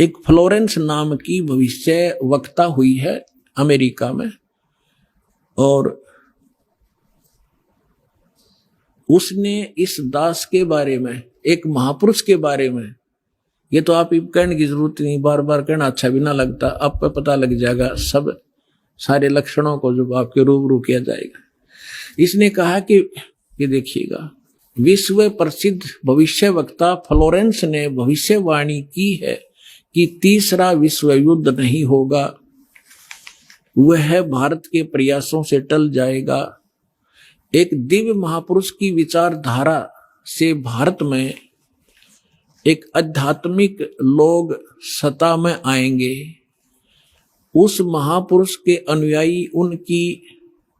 एक फ्लोरेंस नाम की भविष्य वक्ता हुई है अमेरिका में, और उसने इस दास के बारे में, एक महापुरुष के बारे में, ये तो आप कहने की जरूरत नहीं, बार बार कहना अच्छा भी ना लगता, आपको पता लग जाएगा सब सारे लक्षणों को जब आपके रूबरू किया जाएगा। इसने कहा कि ये देखिएगा, विश्व प्रसिद्ध भविष्य वक्ता फ्लोरेंस ने भविष्यवाणी की है कि तीसरा विश्व युद्ध नहीं होगा, वह भारत के प्रयासों से टल जाएगा। एक दिव्य महापुरुष की विचारधारा से भारत में एक आध्यात्मिक लोग सत्ता में आएंगे। उस महापुरुष के अनुयायी उनकी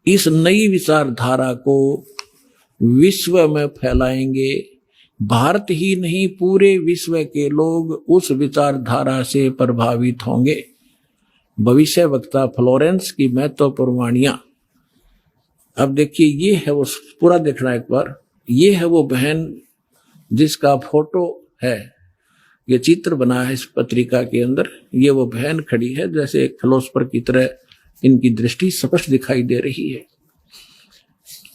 इस नई विचारधारा को विश्व में फैलाएंगे। भारत ही नहीं, पूरे विश्व के लोग उस विचारधारा से प्रभावित होंगे। भविष्य वक्ता फ्लोरेंस की महत्वपूर्ण वाणियां। अब देखिए, ये है वो, पूरा देखना एक बार, ये है वो बहन जिसका फोटो है, ये चित्र बना है इस पत्रिका के अंदर। ये वो बहन खड़ी है, जैसे एक फिलोसफर की तरह इनकी दृष्टि स्पष्ट दिखाई दे रही है।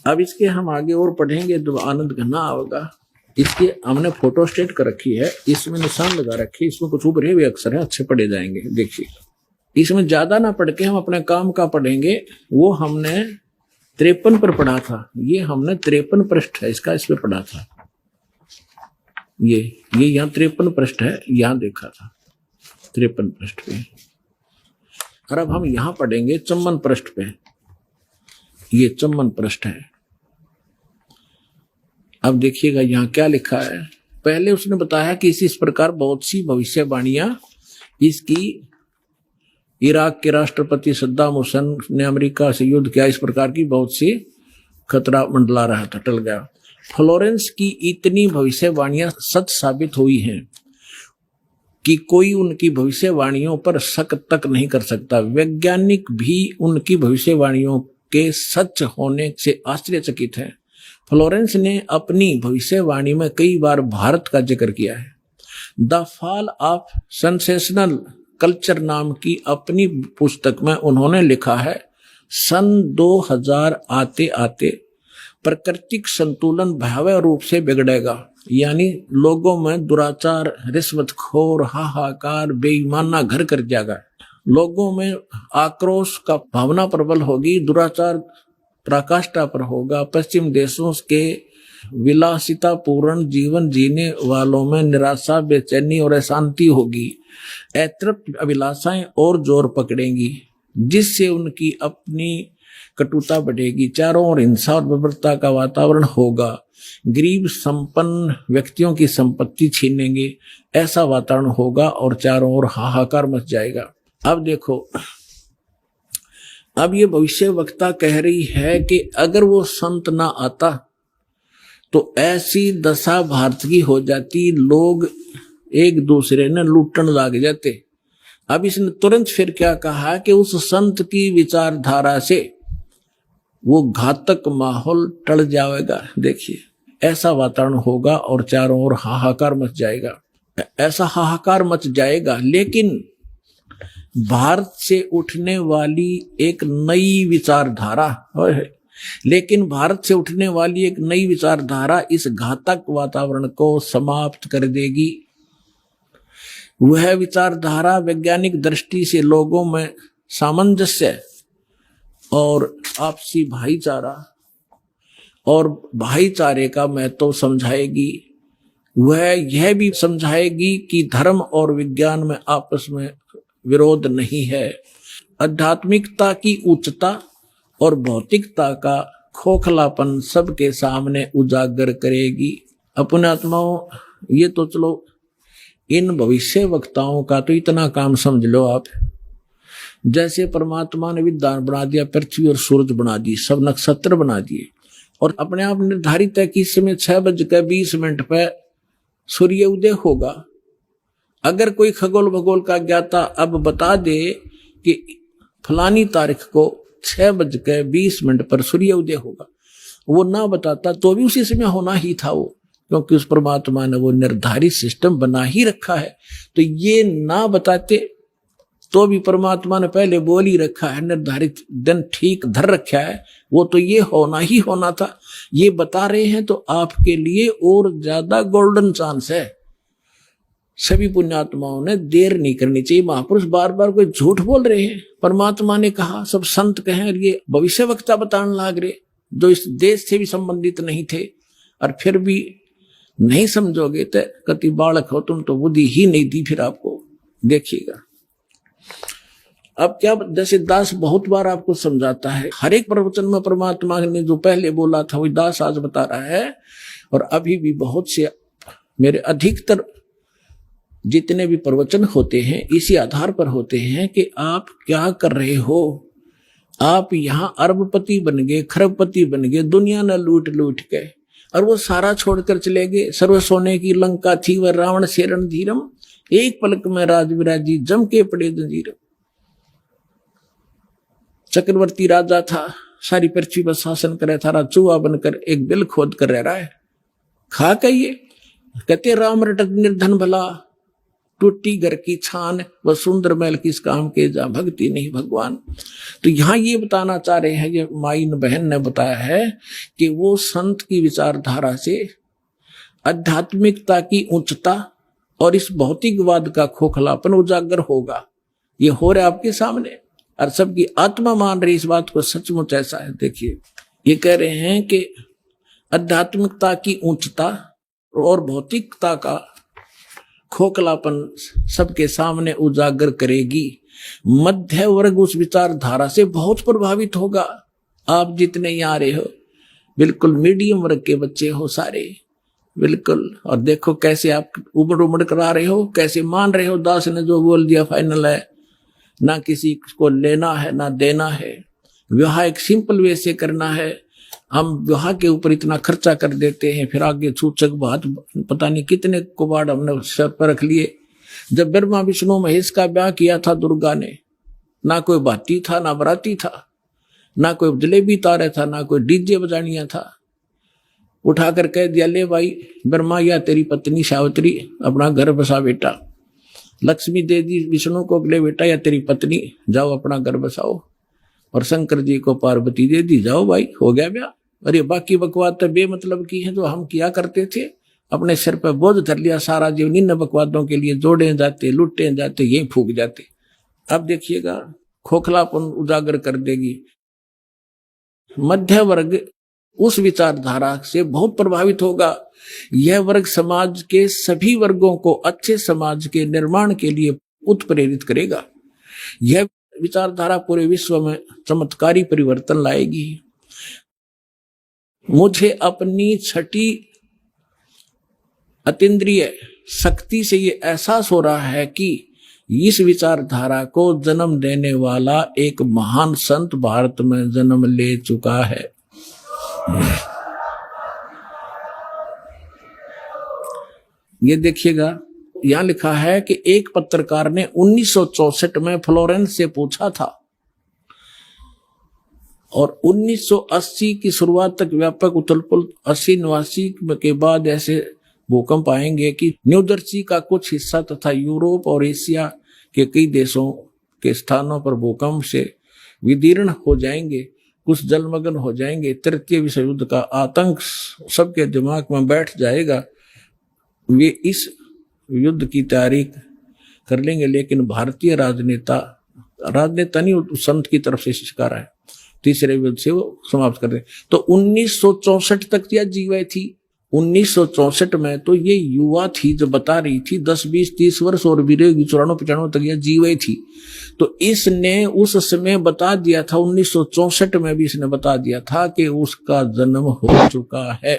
अब इसके हम आगे और पढ़ेंगे तो आनंद घना होगा। इसके हमने फोटो स्टेट कर रखी है, इसमें निशान लगा रखे, इसमें कुछ उभरे हुए अक्षर है, अच्छे पढ़े जाएंगे। देखिए, इसमें ज्यादा ना पढ़ के हम अपने काम का पढ़ेंगे। वो हमने 53 पर पढ़ा था, ये हमने 53 पृष्ठ है इसका, इस पे पढ़ा था। ये यहाँ 53 पृष्ठ है, यहाँ देखा था 53 पृष्ठ पे। और अब हम यहाँ पढ़ेंगे 54 पृष्ठ पे। ये 54 पृष्ठ है। अब देखिएगा यहाँ क्या लिखा है। पहले उसने बताया कि इस प्रकार बहुत सी भविष्यवाणियां इसकी, इराक के राष्ट्रपति सद्दाम हुसैन ने अमेरिका से युद्ध किया, इस प्रकार की बहुत सी खतरा मंडला रहा था, टल गया। फ्लोरेंस की इतनी भविष्यवाणियां सच साबित हुई हैं कि कोई उनकी भविष्यवाणियों पर शक तक नहीं कर सकता। वैज्ञानिक भी उनकी भविष्यवाणियों के सच होने से आश्चर्यचकित हैं। फ्लोरेंस ने अपनी भविष्यवाणी में कई बार भारत का जिक्र किया है। The fall of sensational culture नाम की अपनी पुस्तक में उन्होंने लिखा है, सन 2000 आते आते प्राकृतिक संतुलन भयावह रूप से बिगड़ेगा। यानी लोगों में दुराचार, रिश्वतखोर, हाहाकार, बेईमाना घर कर जाएगा। लोगों में आक्रोश का भावना प्रबल होगी, दुराचार पराकाष्ठा पर होगा। पश्चिम देशों के विलासितापूर्ण जीवन जीने वालों में निराशा, बेचैनी और अशांति होगी। अतृप्त अभिलाषाएं और जोर पकड़ेंगी, जिससे उनकी अपनी कटुता बढ़ेगी। चारों ओर हिंसा और विपरीतता का वातावरण होगा। गरीब संपन्न व्यक्तियों की संपत्ति छीनेंगे, ऐसा वातावरण होगा और चारों ओर हाहाकार मच जाएगा। अब देखो, अब ये भविष्य वक्ता कह रही है कि अगर वो संत ना आता तो ऐसी दशा भारत की हो जाती, लोग एक दूसरे ने लूटने लग जाते। अब इसने तुरंत फिर क्या कहा कि उस संत की विचारधारा से वो घातक माहौल टल जाएगा। देखिए, ऐसा वातावरण होगा और चारों ओर हाहाकार मच जाएगा। ऐसा हाहाकार मच जाएगा, लेकिन भारत से उठने वाली एक नई विचारधारा है, लेकिन भारत से उठने वाली एक नई विचारधारा इस घातक वातावरण को समाप्त कर देगी। वह विचारधारा वैज्ञानिक दृष्टि से लोगों में सामंजस्य और आपसी भाईचारा और भाईचारे का महत्व समझाएगी। वह यह भी समझाएगी कि धर्म और विज्ञान में आपस में विरोध नहीं है। आध्यात्मिकता की उच्चता और भौतिकता का खोखलापन सबके सामने उजागर करेगी। अपने आत्माओं, ये तो चलो इन भविष्य वक्ताओं का तो इतना काम समझ लो आप। जैसे परमात्मा ने विद्वान बना दिया, पृथ्वी और सूरज बना दी, सब नक्षत्र बना दिए, और अपने आप निर्धारित है कि इस समय 6:20 पर सूर्य उदय होगा। अगर कोई खगोल भगोल का ज्ञाता अब बता दे कि फलानी तारीख को 6:20 पर सूर्य उदय होगा, वो ना बताता तो भी उसी समय होना ही था वो। क्योंकि उस परमात्मा ने वो निर्धारित सिस्टम बना ही रखा है। तो ये ना बताते तो भी परमात्मा ने पहले बोल ही रखा है, निर्धारित दिन ठीक धर रखा है, वो तो ये होना ही होना था। ये बता रहे हैं तो आपके लिए और ज्यादा गोल्डन चांस है। सभी पुण्यात्माओं ने देर नहीं करनी चाहिए। महापुरुष बार बार कोई झूठ बोल रहे हैं, परमात्मा ने कहा, सब संत कहें, और ये भविष्य वक्ता बताने लग रहे जो इस देश से भी संबंधित नहीं थे, और फिर भी नहीं समझोगे तो कति बालक हो तुम, तो बुद्धि ही नहीं दी फिर आपको। देखिएगा अब क्या, जैसे दास बहुत बार आपको समझाता है, हर एक प्रवचन में परमात्मा ने जो पहले बोला था वही दास आज बता रहा है। और अभी भी बहुत से मेरे अधिकतर जितने भी प्रवचन होते हैं इसी आधार पर होते हैं कि आप क्या कर रहे हो। आप यहाँ अरबपति बन गए, खरबपति बन गए, दुनिया न लूट लूट के, और वो सारा छोड़कर चले गए। सर्व सोने की लंका थी वह रावण से रणधीरम, एक पलक में राज विराजी जम के पड़े जंजीरम। चक्रवर्ती राजा था, सारी पृथ्वी पर शासन करे था, चूहा बनकर एक बिल खोद कर रह रहा है। खा कहिए कहते राम रटत निर्धन भला, टूटी घर की छान व सुंदर महल किस काम के, जा भक्ति नहीं भगवान। तो यहाँ ये बताना चाह रहे हैं, ये माइन बहन ने बताया है कि वो संत की विचारधारा से आध्यात्मिकता की उच्चता और इस भौतिकवाद का खोखलापन उजागर होगा। ये हो रहा है आपके सामने, और सबकी आत्मा मान रही इस बात को, सचमुच ऐसा है। देखिए ये कह रहे हैं कि आध्यात्मिकता की उच्चता और भौतिकता का खोखलापन सबके सामने उजागर करेगी। मध्य वर्ग उस विचारधारा से बहुत प्रभावित होगा। आप जितने यहाँ आ रहे हो बिल्कुल मीडियम वर्ग के बच्चे हो सारे, बिल्कुल। और देखो कैसे आप उमड़ उमड़ कर आ रहे हो, कैसे मान रहे हो दास ने जो बोल दिया फाइनल है, ना किसी को लेना है ना देना है। विवाह एक सिंपल वे से करना है। हम विवाह के ऊपर इतना खर्चा कर देते हैं, फिर आगे सूचक बात पता नहीं कितने कुबाड़ हमने सर पर रख लिए। जब ब्रह्मा विष्णु महेश का ब्याह किया था दुर्गा ने, ना कोई बाती था ना बराती था, ना कोई जलेबी तारे था, ना कोई डीजे बजानिया था। उठाकर कह दिया ले भाई ब्रह्मा या तेरी पत्नी सावित्री अपना घर बसा बेटा, लक्ष्मी दे दी विष्णु को ले बेटा या तेरी पत्नी जाओ अपना घर बसाओ, और शंकर जी को पार्वती दे दी जाओ भाई हो गया ब्याह। अरे बाकी बकवाद तो बेमतलब की है जो हम किया करते थे, अपने सिर पर बोझ धर लिया सारा जीवन इन बकवादों के लिए, जोड़े जाते लुटे जाते यही फूक जाते। अब देखिएगा खोखलापन उजागर कर देगी। मध्य वर्ग उस विचारधारा से बहुत प्रभावित होगा। यह वर्ग समाज के सभी वर्गों को अच्छे समाज के निर्माण के लिए उत्प्रेरित करेगा। यह विचारधारा पूरे विश्व में चमत्कारी परिवर्तन लाएगी। मुझे अपनी छठी अतीन्द्रिय शक्ति से ये एहसास हो रहा है कि इस विचारधारा को जन्म देने वाला एक महान संत भारत में जन्म ले चुका है। ये देखिएगा यहां लिखा है कि एक पत्रकार ने 1964 में फ्लोरेंस से पूछा था और 1980 की शुरुआत तक व्यापक उथल-पुथल 80-89 के बाद ऐसे भूकंप आएंगे कि न्यू जर्सी का कुछ हिस्सा तथा यूरोप और एशिया के कई देशों के स्थानों पर भूकंप से विदीर्ण हो जाएंगे, कुछ जलमग्न हो जाएंगे। तृतीय विश्व युद्ध का आतंक सबके दिमाग में बैठ जाएगा। वे इस युद्ध की तैयारी कर लेंगे, लेकिन भारतीय राजनेता नहीं संत की तरफ से शिकार है, तीसरे युद्ध से वो समाप्त कर रहे। तो 1964 तक यह जीवे थी। 1964 में तो ये युवा थी जो बता रही थी, 10, 20, 30 वर्ष और भी 94-95 तक यह जीवे थी। तो इसने उस समय बता दिया था, 1964 में भी इसने बता दिया था कि उसका जन्म हो चुका है।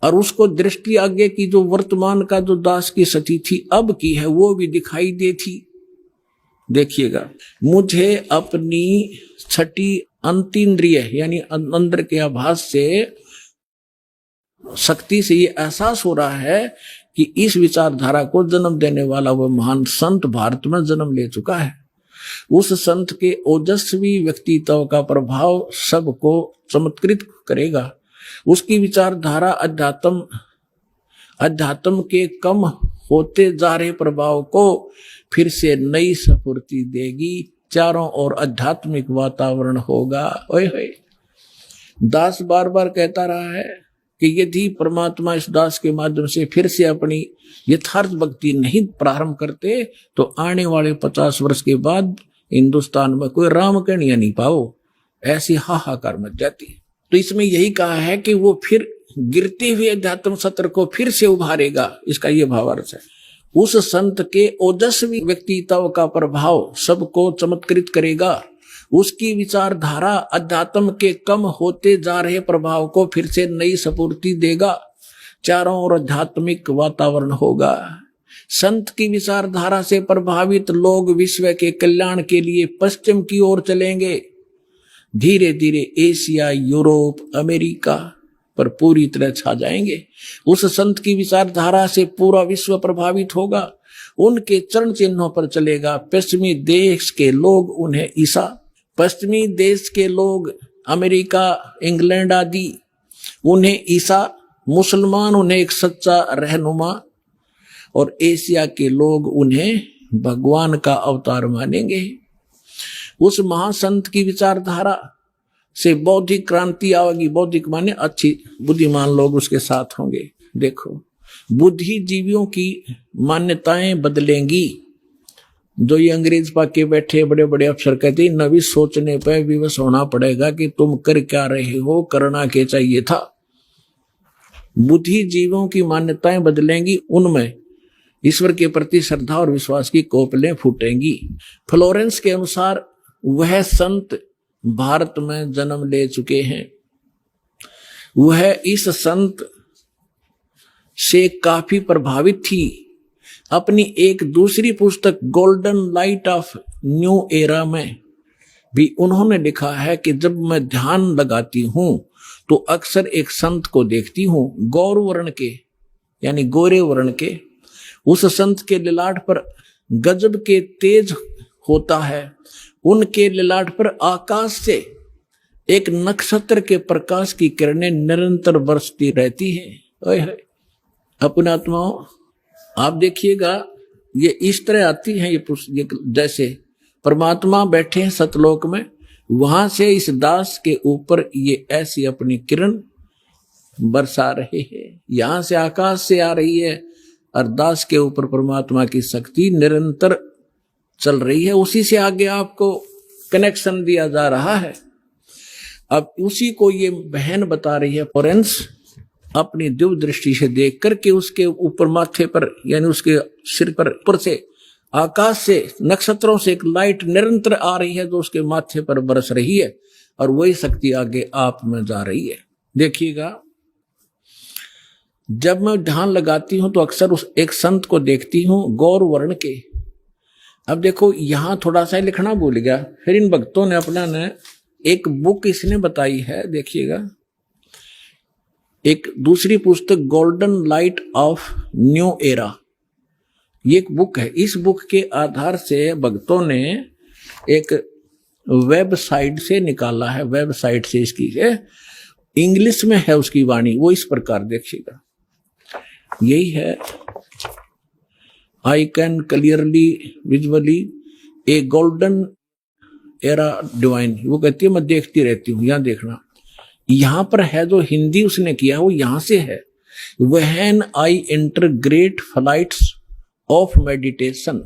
और उसको दृष्टि आगे की जो वर्तमान का जो दास की सती थी अब की है वो भी दिखाई देती। देखिएगा मुझे अपनी छठी अंतीन्द्रिय यानी अंदर के आभास से शक्ति से ये एहसास हो रहा है कि इस विचारधारा को जन्म देने वाला वह महान संत भारत में जन्म ले चुका है। उस संत के ओजस्वी व्यक्तित्व का प्रभाव सबको चमत्कृत करेगा। उसकी विचारधारा अध्यात्म अध्यात्म के कम होते जा रहे प्रभाव को फिर से नई स्फूर्ति देगी, चारों ओर आध्यात्मिक वातावरण होगा। ओए होए, दास बार बार कहता रहा है कि यदि परमात्मा इस दास के माध्यम से फिर से अपनी यथार्थ भक्ति नहीं प्रारंभ करते तो आने वाले 50 वर्ष के बाद हिंदुस्तान में कोई राम कहानियां नहीं पाओ, ऐसी हाहाकार मच जाती। तो इसमें यही कहा है कि वो फिर गिरते हुए अध्यात्म सत्र को फिर से उभारेगा, इसका ये भावार्थ है। उस संत के ओजस्वी व्यक्तित्व का प्रभाव सबको चमत्कृत करेगा, उसकी विचारधारा अध्यात्म के कम होते जा रहे प्रभाव को फिर से नई स्फूर्ति देगा, चारों ओर आध्यात्मिक वातावरण होगा। संत की विचारधारा से प्रभावित लोग विश्व के कल्याण के लिए पश्चिम की ओर चलेंगे, धीरे धीरे एशिया, यूरोप, अमेरिका पर पूरी तरह छा जाएंगे। उस संत की विचारधारा से पूरा विश्व प्रभावित होगा, उनके चरण चिन्हों पर चलेगा। पश्चिमी देश के लोग उन्हें ईसा, पश्चिमी देश के लोग अमेरिका, इंग्लैंड आदि उन्हें ईसा, मुसलमान उन्हें एक सच्चा रहनुमा, और एशिया के लोग उन्हें भगवान का अवतार मानेंगे। उस महासंत की विचारधारा से बौद्धिक क्रांति आएगी, बौद्धिक माने अच्छी बुद्धिमान लोग उसके साथ होंगे। देखो, बुद्धिजीवियों की मान्यताएं बदलेंगी। जो ये अंग्रेज पाके बैठे बड़े बड़े अफसर कहते हैं, नवी सोचने पर विवश होना पड़ेगा कि तुम कर क्या रहे हो, करना क्या चाहिए था। बुद्धिजीवियों की मान्यताएं बदलेंगी, उनमें ईश्वर के प्रति श्रद्धा और विश्वास की कोपलें फूटेंगी। फ्लोरेंस के अनुसार वह संत भारत में जन्म ले चुके हैं। वह इस संत से काफी प्रभावित थी। अपनी एक दूसरी पुस्तक golden light of new era में भी उन्होंने लिखा है कि जब मैं ध्यान लगाती हूं तो अक्सर एक संत को देखती हूं, गौर वर्ण के यानी गोरे वर्ण के। उस संत के ललाट पर गजब के तेज होता है। उनके ललाट पर आकाश से एक नक्षत्र के प्रकाश की किरणें निरंतर बरसती रहती है। अपने आत्माओं, आप देखिएगा, ये इस तरह आती है ये जैसे परमात्मा बैठे हैं सतलोक में, वहां से इस दास के ऊपर ये ऐसी अपनी किरण बरसा रहे हैं। यहां से आकाश से आ रही है और दास के ऊपर परमात्मा की शक्ति निरंतर चल रही है। उसी से आगे आपको कनेक्शन दिया जा रहा है। अब उसी को ये बहन बता रही है फ्लोरेंस, अपनी दिव्य दृष्टि से देख करके उसके ऊपर माथे पर यानी उसके सिर पर ऊपर से आकाश से नक्षत्रों से एक लाइट निरंतर आ रही है जो उसके माथे पर बरस रही है, और वही शक्ति आगे आप में जा रही है। देखिएगा, जब मैं ध्यान लगाती हूं तो अक्सर उस एक संत को देखती हूं गौर वर्ण के। अब देखो, यहां थोड़ा सा लिखना भूल गया, फिर इन भक्तों ने अपना ने एक बुक इसने बताई है। देखिएगा, एक दूसरी पुस्तक golden light of new era, ये एक बुक है। इस बुक के आधार से भक्तों ने एक वेबसाइट से निकाला है, वेबसाइट से इसकी है, इंग्लिश में है उसकी वाणी। वो इस प्रकार देखिएगा, यही है, I can clearly visually A golden era divine. वो कहती है मैं देखती रहती हूं, यहां देखना, यहां पर है जो हिंदी उसने किया वो यहां से है। When I enter great flights of meditation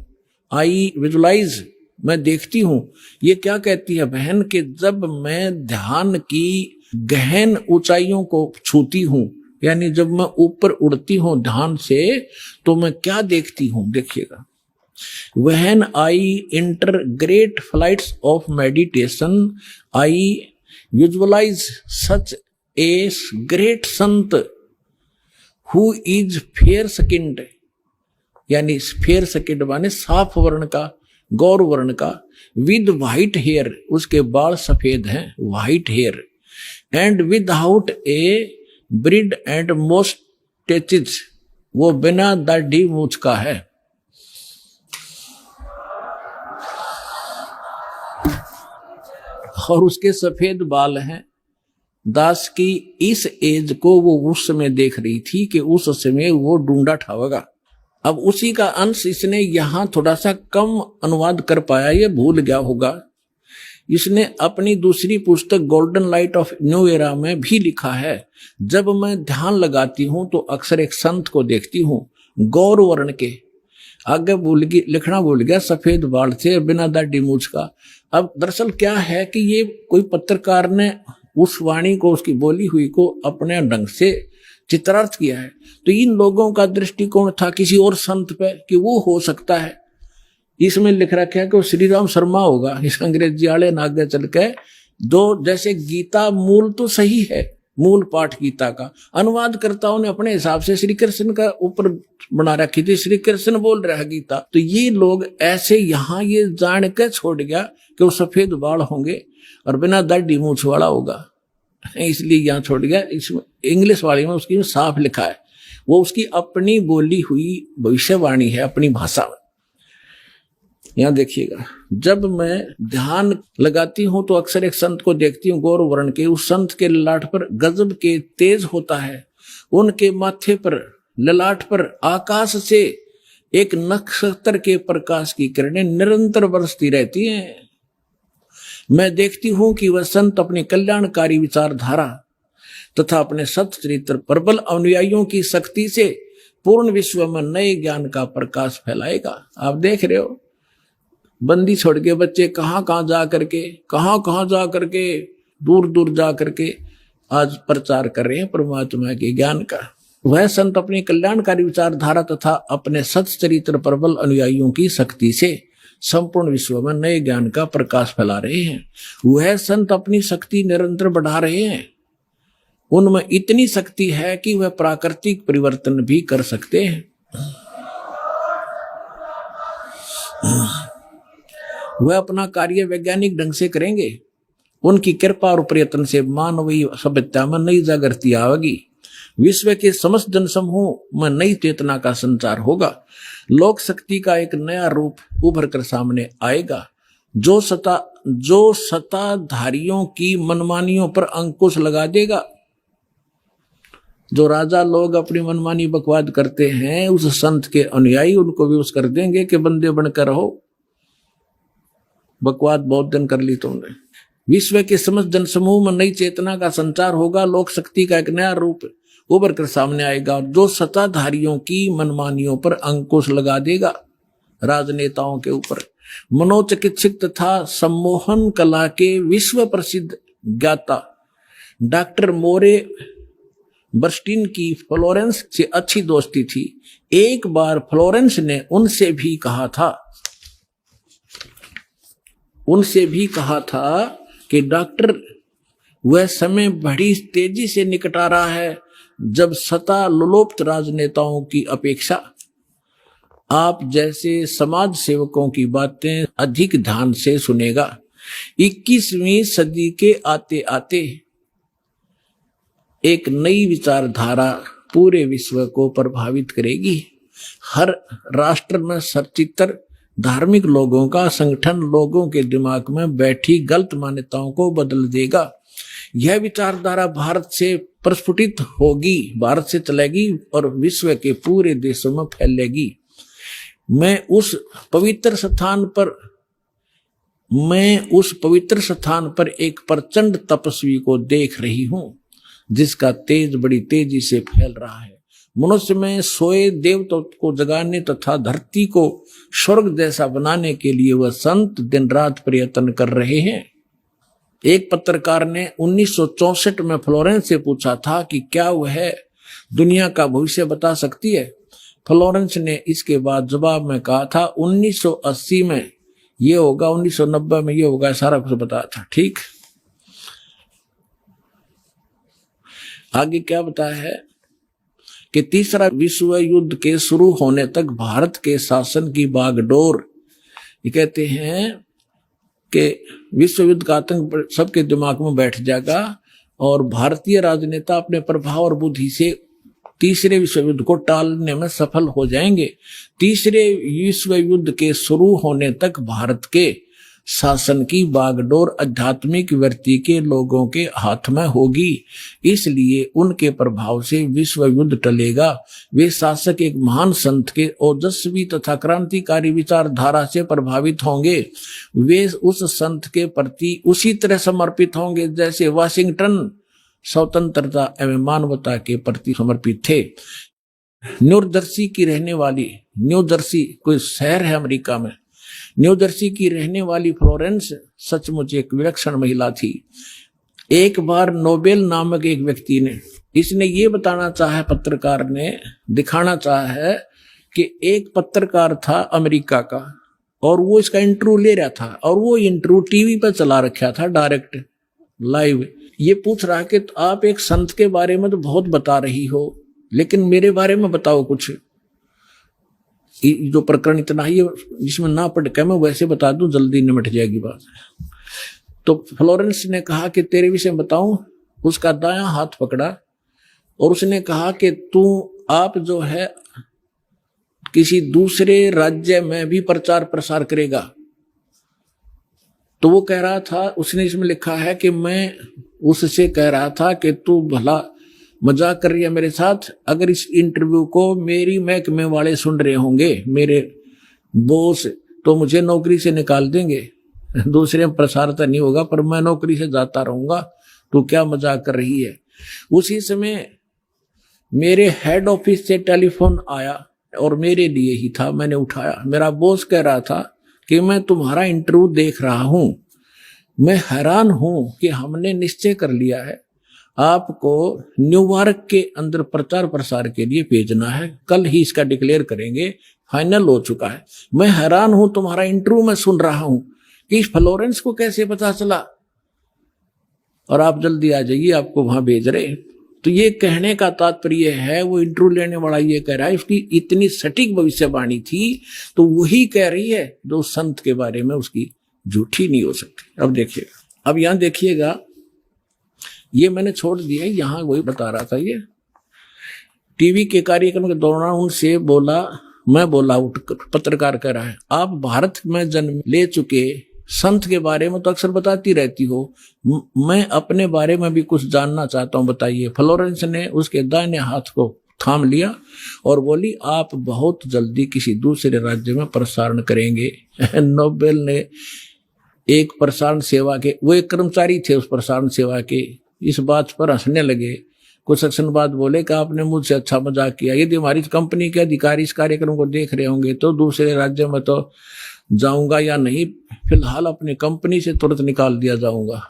I visualise, मैं देखती हूं। ये क्या कहती है बहन कि जब मैं ध्यान की गहन ऊंचाइयों को छूती हूं, यानी जब मैं ऊपर उड़ती हूं ध्यान से, तो मैं क्या देखती हूं। देखिएगा, when I enter great flights of meditation I visualise such a great sant who is fair skinned, यानी फेयर स्किन्ड माने साफ वर्ण का, गौर वर्ण का, विद व्हाइट हेयर, उसके बाल सफेद हैं, white hair, and without a beard and moustaches, वो बिना दाढ़ी मूछ का है। और उसके सफेद बाल हैं, दास की इस एज को वो उस समय देख रही थी कि उस समय वो ढूंढा ठावेगा। अब उसी का अंश इसने यहां थोड़ा सा कम अनुवाद कर पाया, ये भूल गया होगा। इसने अपनी दूसरी पुस्तक golden light of new era में भी लिखा है, जब मैं ध्यान लगाती हूं तो अक्सर एक संत को देखती हूं, गौर वर्ण के, आगे लिखना भूल गया, सफेद बाल थे, बिना दाढ़ी मूछ का। अब दरअसल क्या है कि ये कोई पत्रकार ने उस वाणी को, उसकी बोली हुई को अपने ढंग से चित्रार्थ किया है। तो इन लोगों का दृष्टिकोण था किसी और संत पे कि वो हो सकता है। इसमें लिख रखा है कि वो श्री राम शर्मा होगा। इस अंग्रेजी वाले ने आगे चल के दो, जैसे गीता मूल तो सही है, मूल पाठ गीता का अनुवादकर्ताओं ने अपने हिसाब से श्री कृष्ण का ऊपर बना रखी थी, श्री कृष्ण बोल रहा है गीता। तो ये लोग ऐसे यहाँ ये जान के छोड़ गया कि वो सफेद बाल होंगे और बिना दाढ़ी मूछ वाला होगा, इसलिए यहाँ छोड़ गया। इसमें इंग्लिश वाली में उसकी साफ लिखा है, वो उसकी अपनी बोली हुई भविष्यवाणी है, अपनी भाषा में। यहाँ देखिएगा, जब मैं ध्यान लगाती हूं तो अक्सर एक संत को देखती हूँ, गौर वर्ण के। उस संत के ललाट पर गजब के तेज होता है, उनके माथे पर ललाट पर आकाश से एक नक्षत्र के प्रकाश की किरणें निरंतर बरसती रहती हैं। मैं देखती हूं कि वह संत अपनी कल्याणकारी विचारधारा तथा अपने सच्चरित्र प्रबल अनुयायियों की शक्ति से पूर्ण विश्व में नए ज्ञान का प्रकाश फैलाएगा। आप देख रहे हो, बंदी छोड़ के बच्चे कहां जा करके दूर दूर जा करके आज प्रचार कर रहे हैं परमात्मा के ज्ञान का। वह संत अपनी कल्याणकारी विचारधारा तथा अपने सच्चरित्र प्रबल अनुयायियों की शक्ति से संपूर्ण विश्व में नए ज्ञान का प्रकाश फैला रहे हैं। वह संत अपनी शक्ति निरंतर बढ़ा रहे हैं। उनमें इतनी शक्ति है कि वह प्राकृतिक परिवर्तन भी कर सकते हैं। वह अपना कार्य वैज्ञानिक ढंग से करेंगे। उनकी कृपा और प्रयत्न से मानवीय सभ्यता में नई जागृति आएगी। विश्व के समस्त जनसमूह में नई चेतना का संचार होगा। लोक शक्ति का एक नया रूप उभर कर सामने आएगा, जो सत्ताधारियों की मनमानियों पर अंकुश लगा देगा। जो राजा लोग अपनी मनमानी बकवाद करते हैं, उस संत के अनुयायी उनको विवश कर देंगे कि बंदे बनकर रहो, बकवाद बहुत दिन कर ली तुमने। विश्व के समस्त जनसमूह में नई चेतना का संचार होगा। लोक शक्ति का एक नया रूप उभर कर सामने आएगा, जो सत्ताधारियों की मनमानियों पर अंकुश लगा देगा। राजनेताओं के ऊपर मनोचिकित्सक तथा सम्मोहन कला के विश्व प्रसिद्ध ज्ञाता डॉक्टर मोरे बर्स्टीन की फ्लोरेंस से अच्छी दोस्ती थी। एक बार फ्लोरेंस ने उनसे भी कहा था कि डॉक्टर, वह समय बड़ी तेजी से निकट आ रहा है जब सत्ता लोलुप्त राजनेताओं की अपेक्षा आप जैसे समाज सेवकों की बातें अधिक ध्यान से सुनेगा। 21वीं सदी के आते आते एक नई विचारधारा पूरे विश्व को प्रभावित करेगी। हर राष्ट्र में सचित्र धार्मिक लोगों का संगठन लोगों के दिमाग में बैठी गलत मान्यताओं को बदल देगा। यह विचारधारा भारत से प्रस्फुटित होगी, भारत से चलेगी और विश्व के पूरे देशों में फैलेगी। मैं उस पवित्र स्थान पर एक प्रचंड तपस्वी को देख रही हूं, जिसका तेज बड़ी तेजी से फैल रहा है। मनुष्य में सोए देवता को जगाने तथा धरती को स्वर्ग जैसा बनाने के लिए वह संत दिन रात प्रयत्न कर रहे हैं। एक पत्रकार ने 1964 में फ्लोरेंस से पूछा था कि क्या वह दुनिया का भविष्य बता सकती है। फ्लोरेंस ने इसके बाद जवाब में कहा था 1980 में ये होगा, 1990 में ये होगा, सारा कुछ बताया था। ठीक, आगे क्या बताया है कि तीसरा विश्व युद्ध के शुरू होने तक भारत के शासन की बागडोर, ये कहते हैं कि विश्व युद्ध का आतंक सबके दिमाग में बैठ जाएगा और भारतीय राजनेता अपने प्रभाव और बुद्धि से तीसरे विश्व युद्ध को टालने में सफल हो जाएंगे। तीसरे विश्व युद्ध के शुरू होने तक भारत के शासन की बागडोर आध्यात्मिक व्यक्ति के लोगों के हाथ में होगी, इसलिए उनके प्रभाव से विश्व युद्ध टलेगा। वे शासक एक महान संत के ओजस्वी तथा क्रांतिकारी विचारधारा से प्रभावित होंगे। वे उस संत के प्रति उसी तरह समर्पित होंगे जैसे वाशिंगटन स्वतंत्रता एवं मानवता के प्रति समर्पित थे। न्यू जर्सी की रहने वाली, न्यू जर्सी कोई शहर है अमेरिका में, न्यू जर्सी की रहने वाली फ्लोरेंस सचमुच एक विलक्षण महिला थी। एक बार नोबेल नामक एक व्यक्ति ने, इसने ये बताना चाहा, पत्रकार ने दिखाना चाहा है कि एक पत्रकार था अमेरिका का और वो इसका इंटरव्यू ले रहा था और वो इंटरव्यू टीवी पर चला रखा था डायरेक्ट लाइव। ये पूछ रहा कि तो आप एक संत के बारे में तो बहुत बता रही हो, लेकिन मेरे बारे में बताओ कुछ। जो प्रकरण इतना ही जिसमें ना पढ़ के मैं वैसे बता दूं, जल्दी निमट जाएगी बात। तो फ्लोरेंस ने कहा कि तेरे विषय बताऊं। उसका दायां हाथ पकड़ा और उसने कहा कि आप जो है किसी दूसरे राज्य में भी प्रचार प्रसार करेगा। तो वो कह रहा था, उसने इसमें लिखा है कि मैं उससे कह रहा था कि तू भला मजाक कर रही है मेरे साथ। अगर इस इंटरव्यू को मेरी महकमे वाले सुन रहे होंगे, मेरे बॉस, तो मुझे नौकरी से निकाल देंगे। दूसरे में प्रसार तो नहीं होगा पर मैं नौकरी से जाता रहूंगा। तू क्या मजाक कर रही है। उसी समय मेरे हेड ऑफिस से टेलीफोन आया और मेरे लिए ही था, मैंने उठाया। मेरा बॉस कह रहा था कि मैं तुम्हारा इंटरव्यू देख रहा हूं, मैं हैरान हूं कि हमने निश्चय कर लिया है आपको न्यूयॉर्क के अंदर प्रचार प्रसार के लिए भेजना है। कल ही इसका डिक्लेयर करेंगे, फाइनल हो चुका है। मैं हैरान हूं, तुम्हारा इंटरव्यू मैं सुन रहा हूं कि फ्लोरेंस को कैसे पता चला और आप जल्दी आ जाइए, आपको वहां भेज रहे। तो ये कहने का तात्पर्य है, वो इंटरव्यू लेने वाला ये कह रहा है उसकी इतनी सटीक भविष्यवाणी थी, तो वही कह रही है जो संत के बारे में उसकी झूठी नहीं हो सकती। अब देखिएगा, अब यहां देखिएगा, ये मैंने छोड़ दिया, यहां वही बता रहा था। ये टीवी के कार्यक्रम के दौरान उनसे बोला, मैं बोला, पत्रकार कह रहा है, आप भारत में जन्म ले चुके संत के बारे में तो अक्सर बताती रहती हो, मैं अपने बारे में भी कुछ जानना चाहता हूं, बताइए। फ्लोरेंस ने उसके दाहिने हाथ को थाम लिया और बोली, आप बहुत जल्दी किसी दूसरे राज्य में प्रसारण करेंगे। नोबेल ने एक प्रसारण सेवा के, वो एक कर्मचारी थे उस प्रसारण सेवा के, इस बात पर हंसने लगे। कुछ सेक्शन बाद बोले कि आपने मुझसे अच्छा मजाक किया। यदि हमारी कंपनी के अधिकारी इस कार्यक्रम को देख रहे होंगे तो दूसरे राज्य में तो जाऊंगा या नहीं, फिलहाल अपनी कंपनी से तुरंत निकाल दिया जाऊंगा।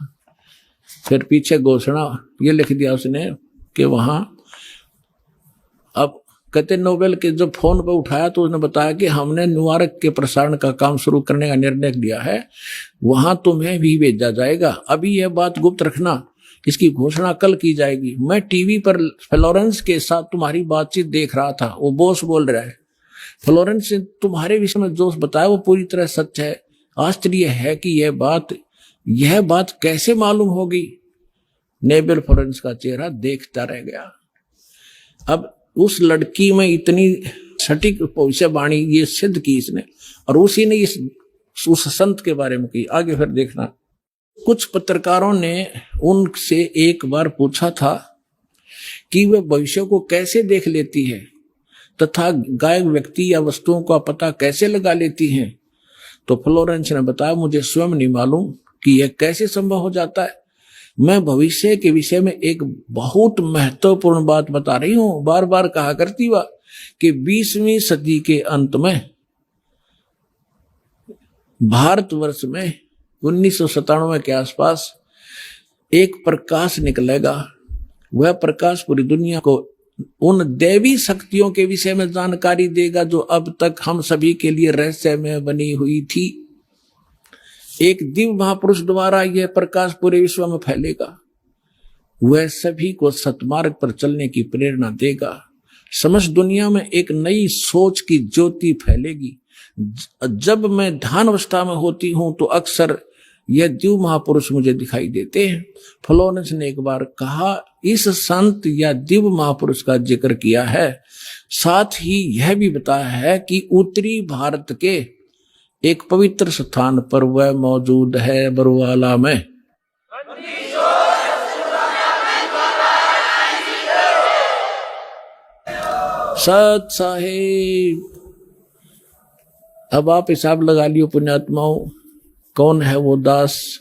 फिर पीछे घोषणा ये लिख दिया उसने कि वहां, अब कहते नोबेल के जब फोन पर उठाया तो उसने बताया कि हमने न्यूयॉर्क के प्रसारण का काम शुरू करने का निर्णय लिया है, वहां तुम्हें भी भेजा जाएगा। अभी यह बात गुप्त रखना, इसकी घोषणा कल की जाएगी। मैं टीवी पर फ्लोरेंस के साथ तुम्हारी बातचीत देख रहा था, वो बॉस बोल रहा है। फ्लोरेंस ने तुम्हारे विषय में जो बताया वो पूरी तरह सच है। आश्चर्य है कि यह बात कैसे मालूम होगी। नोबेल फ्लोरेंस का चेहरा देखता रह गया। अब उस लड़की में इतनी सटीक भविष्यवाणी ये सिद्ध की इसने, और उसी ने उस संत के बारे में की। आगे फिर देखना, कुछ पत्रकारों ने उनसे एक बार पूछा था कि वे भविष्य को कैसे देख लेती है तथा गायक व्यक्ति या वस्तुओं का पता कैसे लगा लेती हैं। तो फ्लोरेंस ने बताया, मुझे स्वयं नहीं मालूम कि यह कैसे संभव हो जाता है। मैं भविष्य के विषय में एक बहुत महत्वपूर्ण बात बता रही हूं। बार बार कहा करती हुआ कि 20वीं सदी के अंत में भारतवर्ष में 1997 के आसपास एक प्रकाश निकलेगा। वह प्रकाश पूरी दुनिया को उन दैवी शक्तियों के विषय में जानकारी देगा जो अब तक हम सभी के लिए रहस्य में बनी हुई थी। एक दिव्य महापुरुष द्वारा यह प्रकाश पूरे विश्व में फैलेगा। वह सभी को सतमार्ग पर चलने की प्रेरणा देगा। समस्त दुनिया में एक नई सोच की ज्योति फैलेगी। जब मैं ध्यान अवस्था में होती हूं तो अक्सर यह दिव्य महापुरुष मुझे दिखाई देते हैं। फ्लोरेंस ने एक बार कहा, इस संत या दिव्य महापुरुष का जिक्र किया है, साथ ही यह भी बताया है कि उत्तरी भारत के एक पवित्र स्थान पर वह मौजूद है बरवाला में। सत साहिब। अब आप हिसाब लगा लियो पुण्यात्माओं, कौन है वो दास।